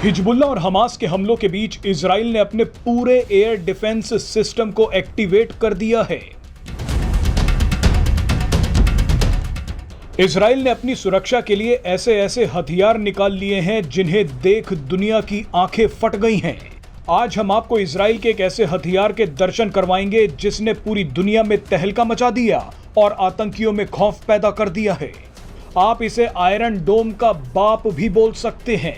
Hezbollah और Hamas के हमलों के बीच इजराइल ने अपने पूरे एयर डिफेंस सिस्टम को एक्टिवेट कर दिया है। इजराइल ने अपनी सुरक्षा के लिए ऐसे ऐसे हथियार निकाल लिए हैं जिन्हें देख दुनिया की आंखें फट गई हैं। आज हम आपको इजराइल के एक ऐसे हथियार के दर्शन करवाएंगे जिसने पूरी दुनिया में तहलका मचा दिया और आतंकियों में खौफ पैदा कर दिया है। आप इसे आयरन डोम का बाप भी बोल सकते हैं।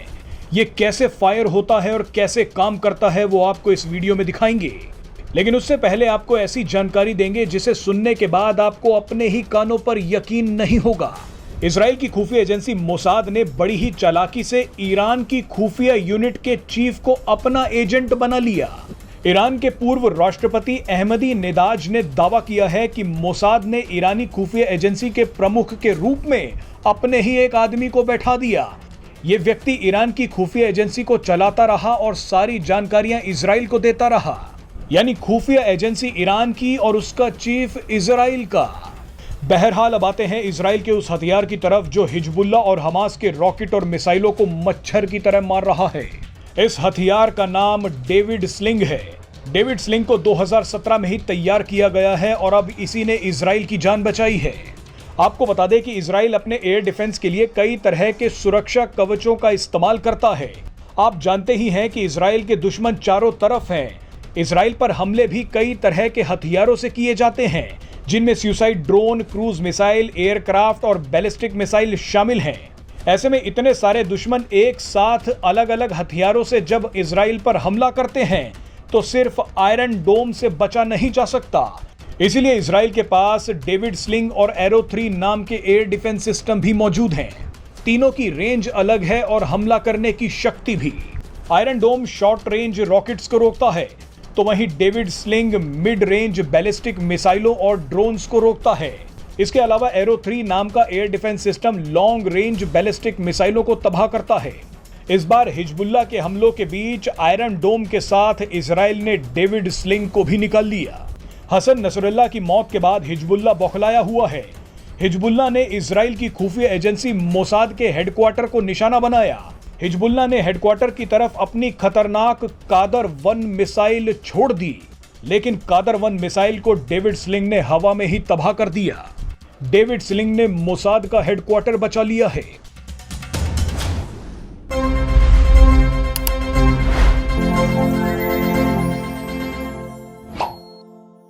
ये कैसे फायर होता है और कैसे काम करता है वो आपको इस वीडियो में दिखाएंगे, लेकिन उससे पहले आपको ऐसी जानकारी देंगे जिसे सुनने के बाद आपको अपने ही कानों पर यकीन नहीं होगा। इजराइल की खुफिया एजेंसी मोसाद ने बड़ी ही चालाकी से ईरान की खुफिया यूनिट के चीफ को अपना एजेंट बना लिया। ईरान के पूर्व राष्ट्रपति अहमदी नेदाज ने दावा किया है कि मोसाद ने ईरानी खुफिया एजेंसी के प्रमुख के रूप में अपने ही एक आदमी को बैठा दिया। ये व्यक्ति ईरान की खुफिया एजेंसी को चलाता रहा और सारी जानकारियां इजराइल को देता रहा, यानी खुफिया एजेंसी ईरान की और उसका चीफ इजराइल का। बहरहाल अब आते हैं इजराइल के उस हथियार की तरफ जो हिजबुल्लाह और हमास के रॉकेट और मिसाइलों को मच्छर की तरह मार रहा है। इस हथियार का नाम डेविड स्लिंग है। डेविड स्लिंग को 2017 में ही तैयार किया गया है और अब इसी ने इजराइल की जान बचाई है। आपको बता दें कि इजराइल अपने एयर डिफेंस के लिए कई तरह के सुरक्षा कवचों का इस्तेमाल करता है। आप जानते ही हैं कि इजराइल के दुश्मन चारों तरफ हैं। इजराइल पर हमले भी कई तरह के हथियारों से किए जाते हैं, जिनमें suicide drone, cruise missile, aircraft और बैलिस्टिक मिसाइल शामिल हैं। ऐसे में इतने सारे दुश्मन एक साथ अलग अलग हथियारों से जब इजराइल पर हमला करते हैं तो सिर्फ आयरन डोम से बचा नहीं जा सकता। इसीलिए इजराइल के पास डेविड स्लिंग और एरो 3 नाम के एयर डिफेंस सिस्टम भी मौजूद हैं। तीनों की रेंज अलग है और हमला करने की शक्ति भी। आयरन डोम शॉर्ट रेंज रॉकेट्स को रोकता है, तो वहीं David sling mid range ballistic मिसाइलों और ड्रोन्स को रोकता है। इसके अलावा एरो 3 नाम का air defence system long range ballistic मिसाइलों को तबाह करता है। इस बार हिजबुल्लाह के हमलों के बीच आयरन डोम के साथ इजराइल ने डेविड स्लिंग को भी निकाल लिया। हसन नसरुल्लाह की मौत के बाद हिजबुल्लाह बौखलाया हुआ है। हिजबुल्लाह ने इजराइल की खुफिया एजेंसी मोसाद के हेडक्वार्टर को निशाना बनाया। हिजबुल्लाह ने हेडक्वार्टर की तरफ अपनी खतरनाक कादर 1 मिसाइल छोड़ दी, लेकिन कादर 1 मिसाइल को डेविड स्लिंग ने हवा में ही तबाह कर दिया। डेविड स्लिंग ने मोसाद का हेडक्वार्टर बचा लिया है।